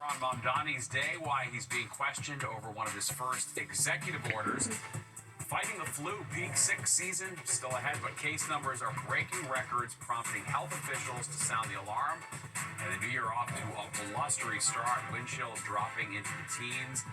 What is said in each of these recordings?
On Mamdani's day, why he's being questioned over one of his first executive orders. Fighting the flu, peak sick season still ahead, but case numbers are breaking records, prompting health officials to sound the alarm. And the new year off to a blustery start, wind chills dropping into the teens.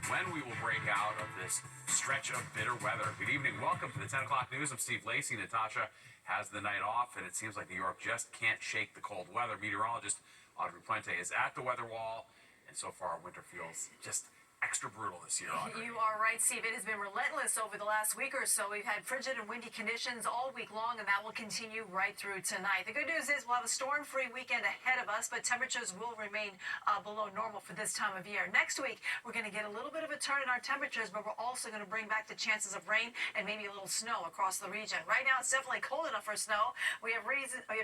When we will break out of this stretch of bitter weather. Good evening. Welcome to the 10 o'clock news. I'm Steve Lacey. Natasha has the night off, and it seems like New York just can't shake the cold weather. Meteorologist Audrey Puente is at the weather wall, and so far winter feels just extra brutal this year, Audrey. You are right, Steve. It has been relentless over the last week or so. We've had frigid and windy conditions all week long, and that will continue right through tonight. The good news is we'll have a storm-free weekend ahead of us, but temperatures will remain below normal for this time of year. Next week, we're going to get a little bit of a turn in our temperatures, but we're also going to bring back the chances of rain and maybe a little snow across the region. Right now, it's definitely cold enough for snow. We have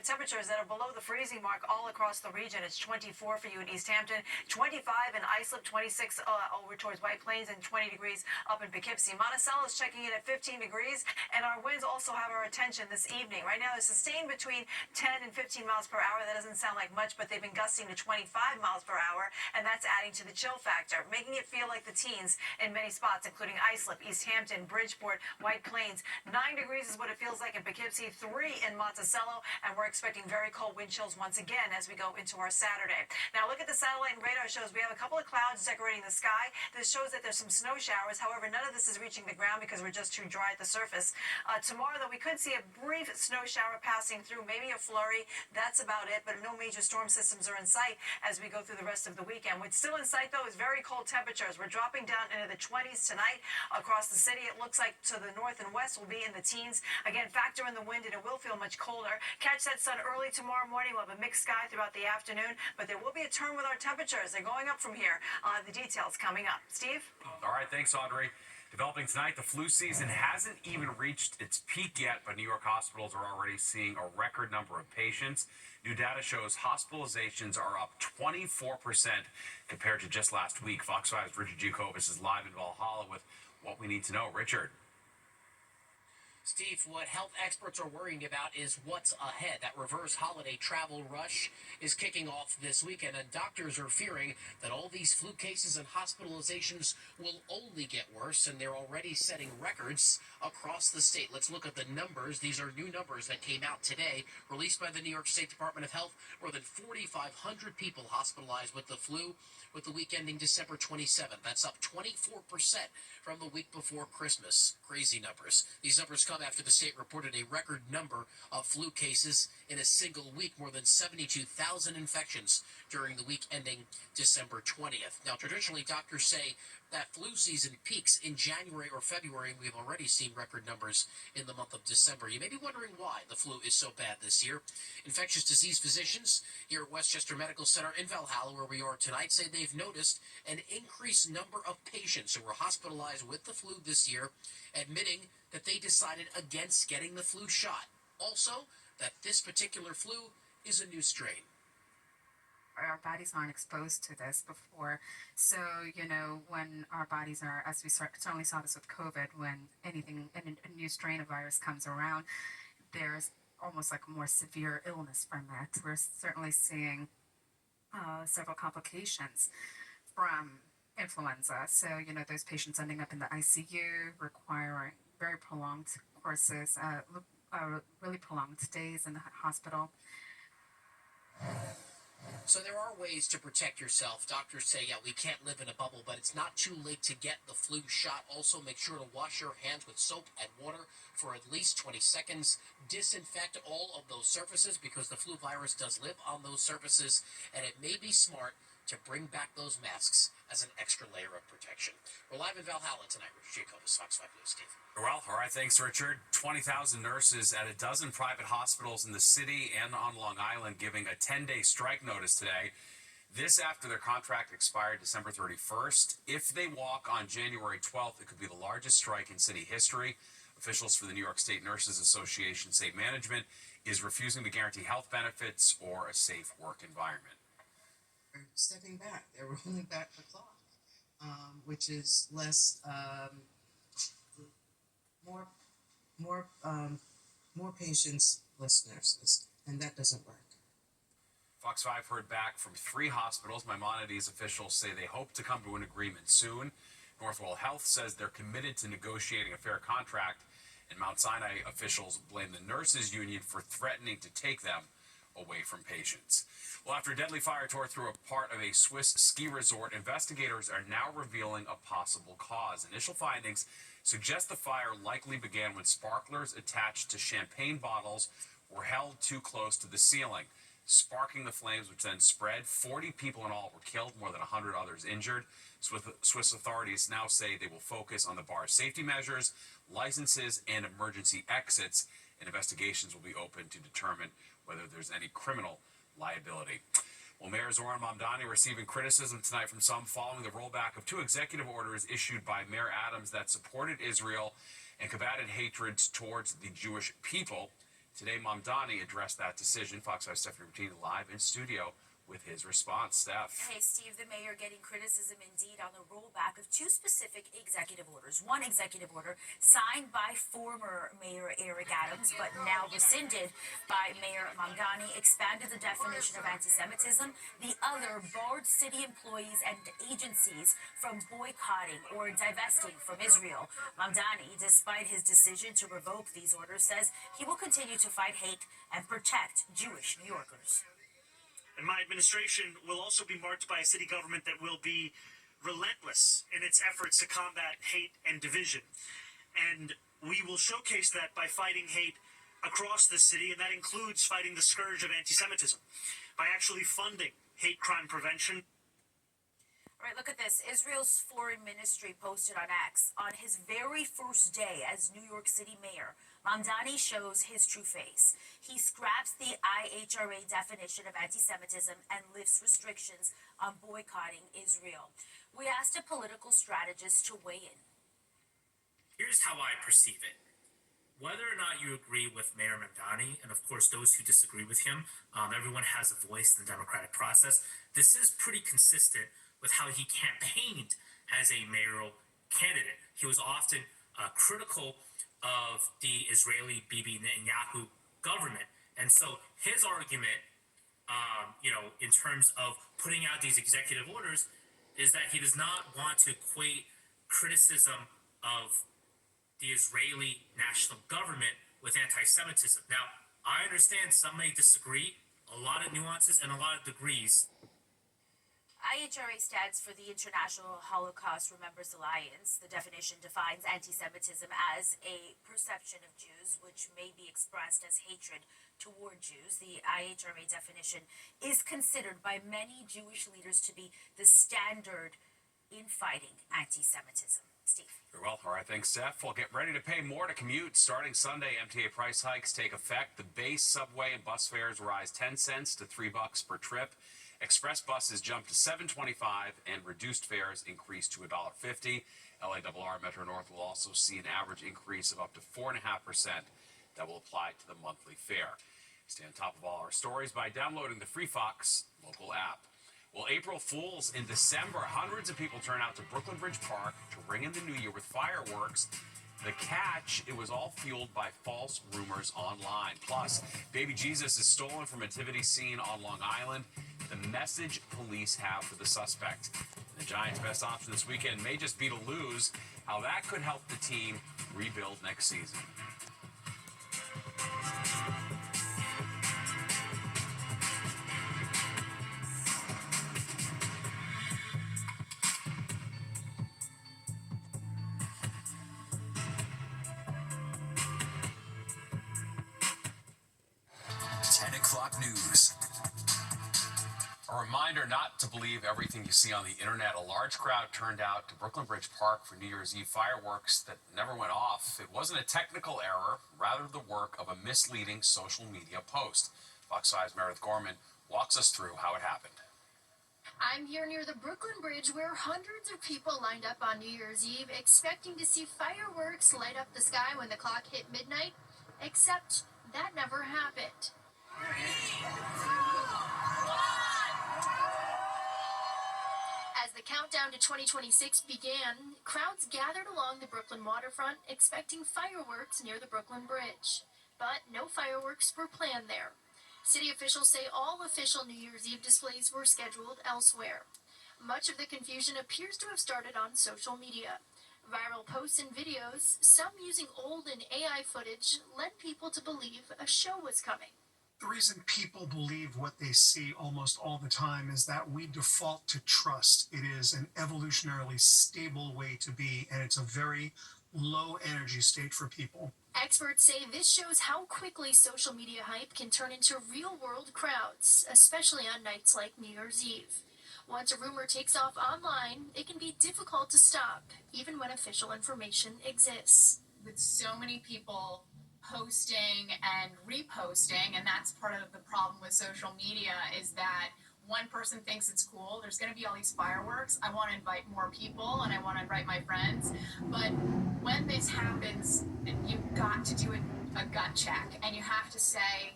temperatures that are below the freezing mark all across the region. It's 24 for you in East Hampton, 25 in Islip, 26 over towards White Plains, and 20 degrees up in Poughkeepsie. Monticello is checking in at 15 degrees, and our winds also have our attention this evening. Right now, they're sustained between 10 and 15 miles per hour. That doesn't sound like much, but they've been gusting to 25 miles per hour, and that's adding to the chill factor, making it feel like the teens in many spots, including Islip, East Hampton, Bridgeport, White Plains. 9 degrees is what it feels like in Poughkeepsie, 3 in Monticello, and we're expecting very cold wind chills once again as we go into our Saturday. Now, look at the satellite and radar shows. We have a couple of clouds decorating the sky. This shows that there's some snow showers. However, none of this is reaching the ground because we're just too dry at the surface. Tomorrow, though, we could see a brief snow shower passing through, maybe a flurry. That's about it, but no major storm systems are in sight as we go through the rest of the weekend. What's still in sight, though, is very cold temperatures. We're dropping down into the 20s tonight across the city. It looks like to the north and west will be in the teens. Again, factor in the wind, and it will feel much colder. Catch that sun early tomorrow morning. We'll have a mixed sky throughout the afternoon, but there will be a turn with our temperatures. They're going up from here. The details coming up. Steve? All right, thanks, Audrey. Developing tonight, the flu season hasn't even reached its peak yet, but New York hospitals are already seeing a record number of patients. New data shows hospitalizations are up 24% compared to just last week. Fox 5's Richard Giacobbe is live in Valhalla with what we need to know. Richard. Steve, what health experts are worrying about is what's ahead. That reverse holiday travel rush is kicking off this weekend, and doctors are fearing that all these flu cases and hospitalizations will only get worse, and they're already setting records across the state. Let's look at the numbers. These are new numbers that came out today, released by the New York State Department of Health. More than 4,500 people hospitalized with the flu with the week ending December 27th. That's up 24% from the week before Christmas. Crazy numbers. These numbers come after the state reported a record number of flu cases in a single week, more than 72,000 infections during the week ending December 20th. Now, traditionally, doctors say that flu season peaks in January or February, and we've already seen record numbers in the month of December. You may be wondering why the flu is so bad this year. Infectious disease physicians here at Westchester Medical Center in Valhalla, where we are tonight, say they've noticed an increased number of patients who were hospitalized with the flu this year, admitting that they decided against getting the flu shot. Also, that this particular flu is a new strain. Our bodies aren't exposed to this before. So, when our bodies are, as we certainly saw this with COVID, when a new strain of virus comes around, there's almost like a more severe illness from that. We're certainly seeing several complications from influenza. So, those patients ending up in the ICU, requiring very prolonged courses, really prolonged stays in the hospital. So there are ways to protect yourself. Doctors say, we can't live in a bubble, but it's not too late to get the flu shot. Also, make sure to wash your hands with soap and water for at least 20 seconds. Disinfect all of those surfaces because the flu virus does live on those surfaces, and it may be smart to bring back those masks as an extra layer of protection. We're live in Valhalla tonight. Richard Giacobbe, Fox 5 News, Steve. Well, all right, thanks, Richard. 20,000 nurses at a dozen private hospitals in the city and on Long Island giving a 10-day strike notice today. This after their contract expired December 31st. If they walk on January 12th, it could be the largest strike in city history. Officials for the New York State Nurses Association say management is refusing to guarantee health benefits or a safe work environment. They're stepping back. They're rolling back the clock, which is less, more patients, less nurses, and that doesn't work. Fox 5 heard back from 3 hospitals. Maimonides officials say they hope to come to an agreement soon. Northwell Health says they're committed to negotiating a fair contract, and Mount Sinai officials blame the nurses union for threatening to take them away from patients. Well, after a deadly fire tore through a part of a Swiss ski resort, investigators are now revealing a possible cause. Initial findings suggest the fire likely began when sparklers attached to champagne bottles were held too close to the ceiling, sparking the flames, which then spread. 40 people in all were killed, more than 100 others injured. Swiss authorities now say they will focus on the bar's safety measures, licenses, and emergency exits, and investigations will be open to determine whether there's any criminal liability. Well, Mayor Zoran Mamdani receiving criticism tonight from some following the rollback of 2 executive orders issued by Mayor Adams that supported Israel and combated hatred towards the Jewish people. Today, Mamdani addressed that decision. Fox 5 Stephanie Bertini live in studio with his response. Steph. Hey, Steve, the mayor getting criticism indeed on the rollback of 2 specific executive orders. One executive order signed by former Mayor Eric Adams, but now rescinded by Mayor Mamdani, expanded the definition of anti-Semitism. The other barred city employees and agencies from boycotting or divesting from Israel. Mamdani, despite his decision to revoke these orders, says he will continue to fight hate and protect Jewish New Yorkers. And my administration will also be marked by a city government that will be relentless in its efforts to combat hate and division. And we will showcase that by fighting hate across the city, and that includes fighting the scourge of anti-Semitism, by actually funding hate crime prevention. All right, look at this. Israel's foreign ministry posted on X, on his very first day as New York City mayor, Mamdani shows his true face. He scraps the IHRA definition of anti-Semitism and lifts restrictions on boycotting Israel. We asked a political strategist to weigh in. Here's how I perceive it. Whether or not you agree with Mayor Mamdani, and of course those who disagree with him, everyone has a voice in the democratic process. This is pretty consistent with how he campaigned as a mayoral candidate. He was often critical of the Israeli Bibi Netanyahu government. And so his argument, in terms of putting out these executive orders, is that he does not want to equate criticism of the Israeli national government with anti-Semitism. Now, I understand some may disagree, a lot of nuances and a lot of degrees. IHRA stands for the International Holocaust Remembrance Alliance. The definition defines anti-Semitism as a perception of Jews which may be expressed as hatred toward Jews. The IHRA definition is considered by many Jewish leaders to be the standard in fighting anti-Semitism. Steve. Very well. All right, thanks, Steph. Well, get ready to pay more to commute. Starting Sunday, MTA price hikes take effect. The base subway and bus fares rise 10 cents to $3 per trip. Express buses jump to $7.25 and reduced fares increase to $1.50. LARR Metro North will also see an average increase of up to 4.5% that will apply to the monthly fare. Stay on top of all our stories by downloading the free Fox local app. Well, April Fools in December, hundreds of people turn out to Brooklyn Bridge Park to ring in the new year with fireworks. The catch, it was all fueled by false rumors online. Plus, baby Jesus is stolen from a nativity scene on Long Island. The message police have for the suspect. The Giants' best option this weekend may just be to lose. How that could help the team rebuild next season. News. A reminder not to believe everything you see on the internet. A large crowd turned out to Brooklyn Bridge Park for New Year's Eve fireworks that never went off. It wasn't a technical error, rather the work of a misleading social media post. Fox 5's Meredith Gorman walks us through how it happened. I'm here near the Brooklyn Bridge where hundreds of people lined up on New Year's Eve expecting to see fireworks light up the sky when the clock hit midnight, except that never happened. As the countdown to 2026 began, crowds gathered along the Brooklyn waterfront expecting fireworks near the Brooklyn Bridge. But no fireworks were planned there. City officials say all official New Year's Eve displays were scheduled elsewhere. Much of the confusion appears to have started on social media. Viral posts and videos, some using old and AI footage, led people to believe a show was coming. The reason people believe what they see almost all the time is that we default to trust. It is an evolutionarily stable way to be, and it's a very low energy state for people. Experts say this shows how quickly social media hype can turn into real-world crowds, especially on nights like New Year's Eve. Once a rumor takes off online, it can be difficult to stop, even when official information exists. With so many people posting and reposting, and that's part of the problem with social media, is that one person thinks it's cool, there's going to be all these fireworks, I want to invite more people and I want to invite my friends, but when this happens, you've got to do a gut check, and you have to say,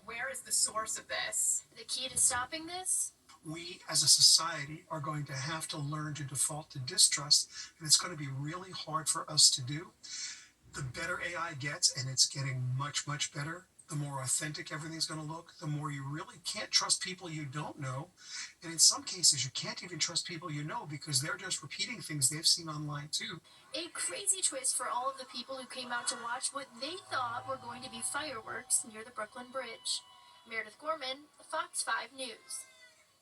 where is the source of this? The key to stopping this? We as a society are going to have to learn to default to distrust, and it's going to be really hard for us to do. The better AI gets, and it's getting much, much better, the more authentic everything's going to look, the more you really can't trust people you don't know. And in some cases, you can't even trust people you know because they're just repeating things they've seen online too. A crazy twist for all of the people who came out to watch what they thought were going to be fireworks near the Brooklyn Bridge. Meredith Gorman, Fox 5 News.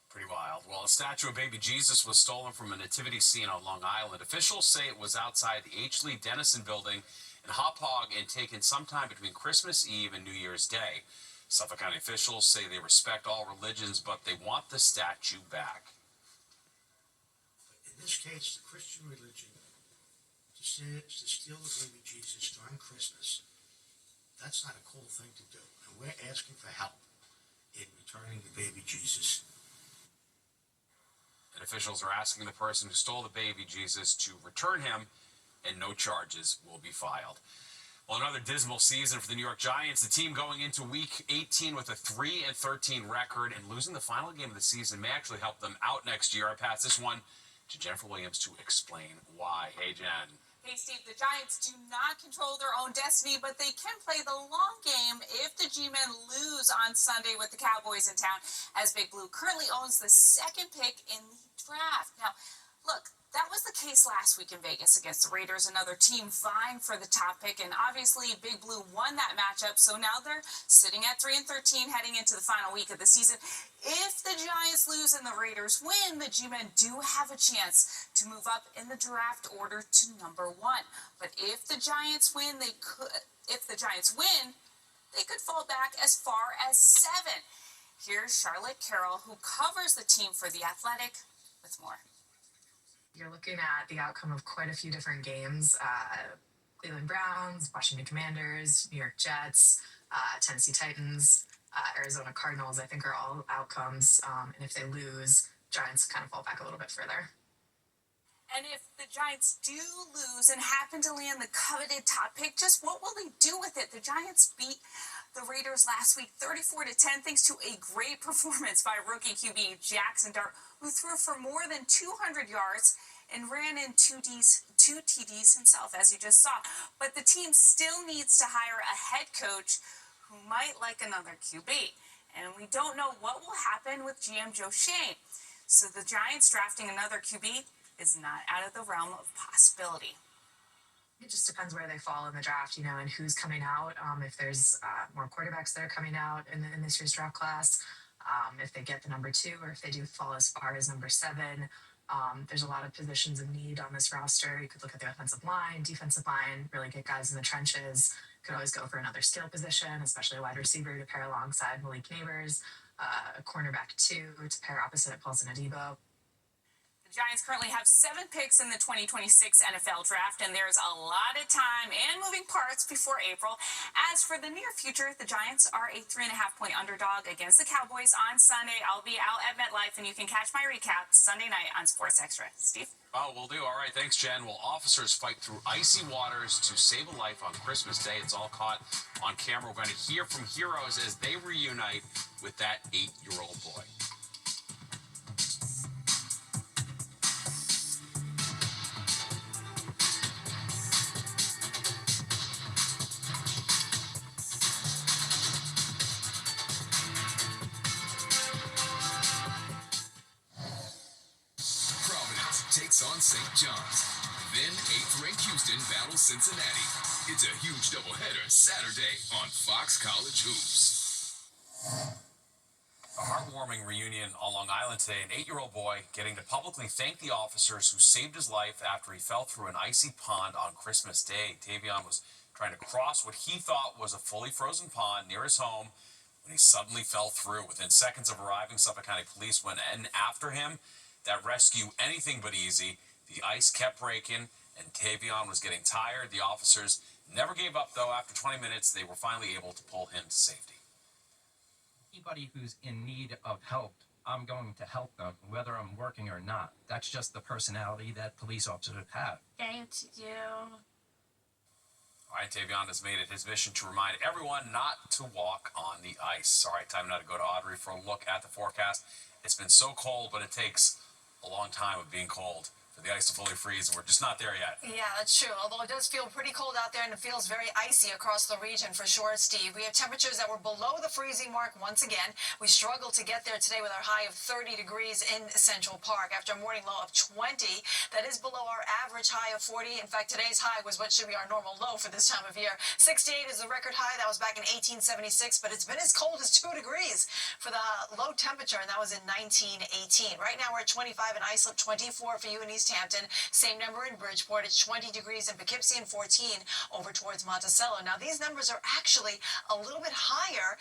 Pretty wild. Well, a statue of baby Jesus was stolen from a nativity scene on Long Island. Officials say it was outside the H. Lee Dennison building in Hauppauge and taken sometime between Christmas Eve and New Year's Day. Suffolk County officials say they respect all religions, but they want the statue back. In this case, the Christian religion, to steal the baby Jesus during Christmas, that's not a cool thing to do. And we're asking for help in returning the baby Jesus. And officials are asking the person who stole the baby Jesus to return him, and no charges will be filed. Well, another dismal season for the New York Giants. The team going into Week 18 with a 3-13 record, and losing the final game of the season may actually help them out next year. I pass this one to Jennifer Williams to explain why. Hey, Jen. Hey, Steve, the Giants do not control their own destiny, but they can play the long game if the G-Men lose on Sunday with the Cowboys in town, as Big Blue currently owns the second pick in the draft. Now, look, that was the case last week in Vegas against the Raiders, another team vying for the top pick, and obviously Big Blue won that matchup, so now they're sitting at 3-13 heading into the final week of the season. If the Giants lose and the Raiders win, the G-Men do have a chance to move up in the draft order to number 1. But if the Giants win, they could fall back as far as 7. Here's Charlotte Carroll, who covers the team for The Athletic, with more. You're looking at the outcome of quite a few different games. Cleveland Browns, Washington Commanders, New York Jets, Tennessee Titans, Arizona Cardinals, I think are all outcomes. And if they lose, Giants kind of fall back a little bit further. And if the Giants do lose and happen to land the coveted top pick, just what will they do with it? The Giants beat the Raiders last week 34-10 thanks to a great performance by rookie QB Jackson Dart, who threw for more than 200 yards and ran in two TDs himself, as you just saw. But the team still needs to hire a head coach who might like another QB. And we don't know what will happen with GM Joe Schoen. So the Giants drafting another QB is not out of the realm of possibility. It just depends where they fall in the draft, and who's coming out. If there's more quarterbacks that are coming out in this year's draft class, if they get the number 2, or if they do fall as far as number 7. There's a lot of positions of need on this roster. You could look at the offensive line, defensive line, really get guys in the trenches. You could always go for another skill position, especially a wide receiver to pair alongside Malik Neighbors, a cornerback 2 to pair opposite Paulson Adebo. The Giants currently have 7 picks in the 2026 NFL Draft, and there's a lot of time and moving parts before April. As for the near future, the Giants are a 3.5-point underdog against the Cowboys on Sunday. I'll be out at MetLife, and you can catch my recap Sunday night on Sports Extra. Steve? Oh, we'll do. All right, thanks, Jen. Well, officers fight through icy waters to save a life on Christmas Day. It's all caught on camera. We're going to hear from heroes as they reunite with that 8-year-old boy. takes on St. John's. Then 8th-ranked Houston battles Cincinnati. It's a huge doubleheader Saturday on Fox College Hoops. A heartwarming reunion on Long Island today. An 8-year-old boy getting to publicly thank the officers who saved his life after he fell through an icy pond on Christmas Day. Tavion was trying to cross what he thought was a fully frozen pond near his home when he suddenly fell through. Within seconds of arriving, Suffolk County Police went in after him. That rescue anything but easy. The ice kept breaking, and Tavion was getting tired. The officers never gave up, though. After 20 minutes, they were finally able to pull him to safety. Anybody who's in need of help, I'm going to help them, whether I'm working or not. That's just the personality that police officers have. Thank you. All right, Tavion has made it his mission to remind everyone not to walk on the ice. All right, time now to go to Audrey for a look at the forecast. It's been so cold, but it takes a long time of being cold for the ice to fully freeze, and we're just not there yet. Yeah, that's true. Although it does feel pretty cold out there, and it feels very icy across the region for sure, Steve. We have temperatures that were below the freezing mark once again. We struggled to get there today with our high of 30 degrees in Central Park after a morning low of 20. That is below our average high of 40. In fact, today's high was what should be our normal low for this time of year. 68 is the record high. That was back in 1876, but it's been as cold as 2 degrees for the low temperature, and that was in 1918. Right now, we're at 25 in Islip, 24 for you in East Hampton. Same number in Bridgeport. It's 20 degrees in Poughkeepsie and 14 over towards Monticello. Now, these numbers are actually a little bit higher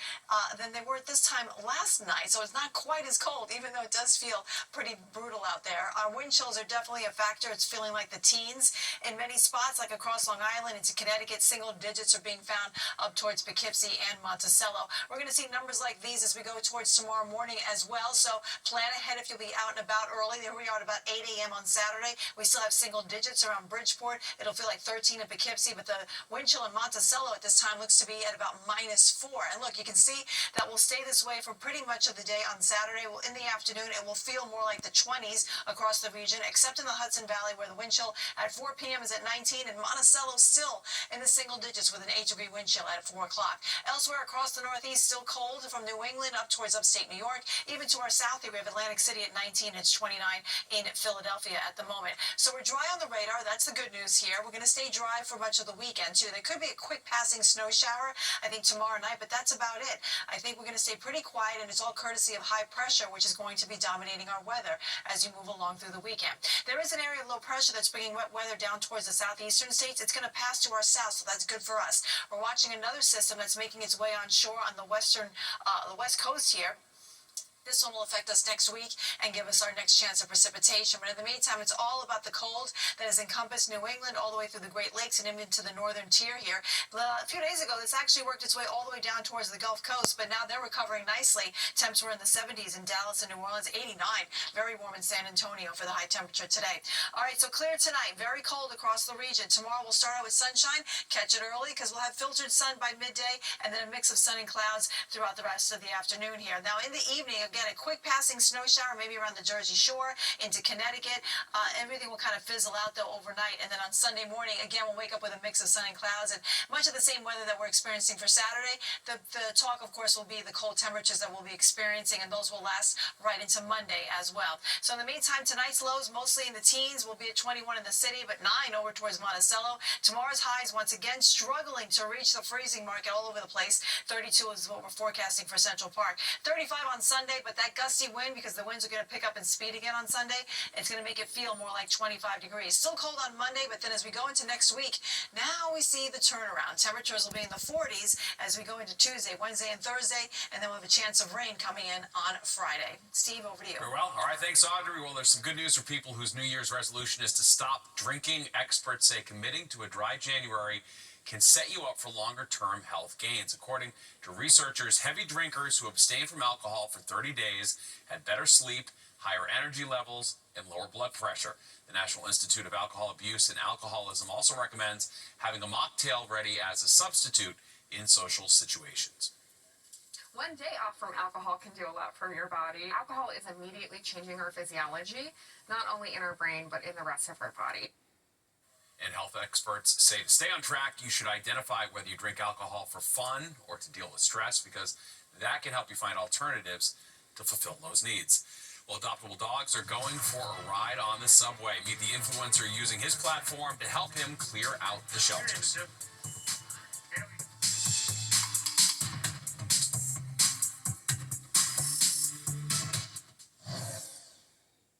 than they were at this time last night, so it's not quite as cold, even though it does feel pretty brutal out there. Our wind chills are definitely a factor. It's feeling like the teens in many spots, like across Long Island into Connecticut. Single digits are being found up towards Poughkeepsie and Monticello. We're going to see numbers like these as we go towards tomorrow morning as well, so plan ahead if you'll be out and about early. There we are at about 8 a.m. on Saturday. We still have single digits around Bridgeport. It'll feel like 13 in Poughkeepsie, but the wind chill in Monticello at this time looks to be at about -4. And look, you can see that will stay this way for pretty much of the day on Saturday. Well, in the afternoon, it will feel more like the 20s across the region, except in the Hudson Valley, where the wind chill at 4 p.m. is at 19, and Monticello still in the single digits with an 8-degree wind chill at 4 o'clock. Elsewhere across the Northeast, still cold from New England up towards upstate New York. Even to our south here, we have Atlantic City at 19. It's 29 in Philadelphia at the moment. So we're dry on the radar. That's the good news here. We're going to stay dry for much of the weekend, too. There could be a quick passing snow shower, I think, tomorrow night, but that's about it. I think we're going to stay pretty quiet, and it's all courtesy of high pressure, which is going to be dominating our weather as you move along through the weekend. There is an area of low pressure that's bringing wet weather down towards the southeastern states. It's going to pass to our south, so that's good for us. We're watching another system that's making its way on shore on the west coast here. This one will affect us next week and give us our next chance of precipitation. But in the meantime, it's all about the cold that has encompassed New England all the way through the Great Lakes and into the northern tier here. A few days ago, this actually worked its way all the way down towards the Gulf Coast, but now they're recovering nicely. Temps were in the 70s in Dallas and New Orleans, 89. Very warm in San Antonio for the high temperature today. All right, so clear tonight. Very cold across the region. Tomorrow we'll start out with sunshine. Catch it early because we'll have filtered sun by midday and then a mix of sun and clouds throughout the rest of the afternoon here. Now, in the evening, again, a quick passing snow shower, maybe around the Jersey Shore into Connecticut. Everything will kind of fizzle out, though, overnight. And then on Sunday morning, again, we'll wake up with a mix of sun and clouds and much of the same weather that we're experiencing for Saturday. The talk, of course, will be the cold temperatures that we'll be experiencing, and those will last right into Monday as well. So in the meantime, tonight's lows, mostly in the teens, will be at 21 in the city, but 9 over towards Monticello. Tomorrow's highs, once again, struggling to reach the freezing mark all over the place. 32 is what we're forecasting for Central Park. 35 on Sunday, but that gusty wind, because the winds are going to pick up and speed again on Sunday, it's going to make it feel more like 25 degrees. Still cold on Monday, but then as we go into next week, now we see the turnaround. Temperatures will be in the 40s as we go into Tuesday, Wednesday, and Thursday, and then we'll have a chance of rain coming in on Friday. Steve, over to you. Very well. All right, thanks, Audrey. Well, there's some good news for people whose New Year's resolution is to stop drinking. Experts say committing to a dry January can set you up for longer-term health gains. According to researchers, heavy drinkers who abstain from alcohol for 30 days had better sleep, higher energy levels, and lower blood pressure. The National Institute of Alcohol Abuse and Alcoholism also recommends having a mocktail ready as a substitute in social situations. One day off from alcohol can do a lot for your body. Alcohol is immediately changing our physiology, not only in our brain, but in the rest of our body. And health experts say to stay on track, you should identify whether you drink alcohol for fun or to deal with stress, because that can help you find alternatives to fulfill those needs. Well, adoptable dogs are going for a ride on the subway. Meet the influencer using his platform to help him clear out the shelters.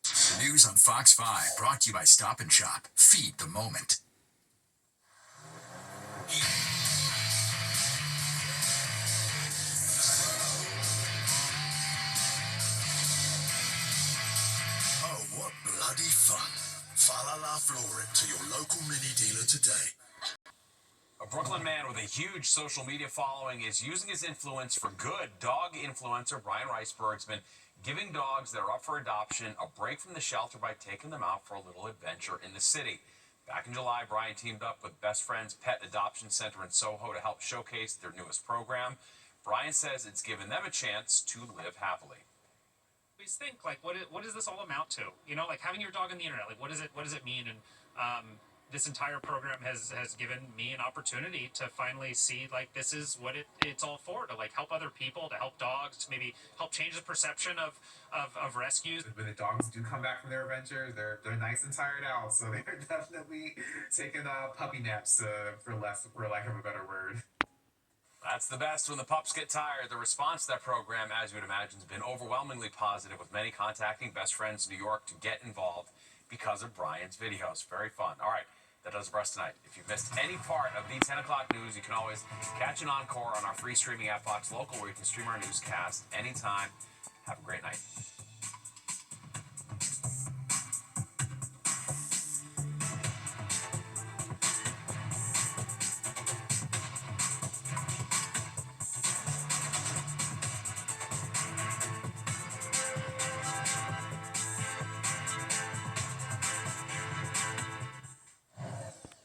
The news on Fox 5, brought to you by Stop and Shop. Feed the moment. Oh, what bloody fun. Falala Flooring to your local mini dealer today. A Brooklyn man with a huge social media following is using his influence for good. Dog influencer Brian Riceberg's been giving dogs that are up for adoption a break from the shelter by taking them out for a little adventure in the city. Back in July, Brian teamed up with Best Friends Pet Adoption Center in Soho to help showcase their newest program. Brian says it's given them a chance to live happily. Always think, like, what does this all amount to? You know, like having your dog on the internet, like what does it mean? And this entire program has given me an opportunity to finally see, like, this is what it's all for, to like help other people, to help dogs, to maybe help change the perception of rescues. When the dogs do come back from their adventures, they're nice and tired out, so they're definitely taking puppy naps, for lack of a better word. That's the best when the pups get tired. The response to that program, as you would imagine, has been overwhelmingly positive, with many contacting Best Friends New York to get involved because of Brian's videos. Very fun. All right, that does it for us tonight. If you've missed any part of the 10 o'clock news, you can always catch an encore on our free streaming app, Fox Local, where you can stream our newscast anytime. Have a great night.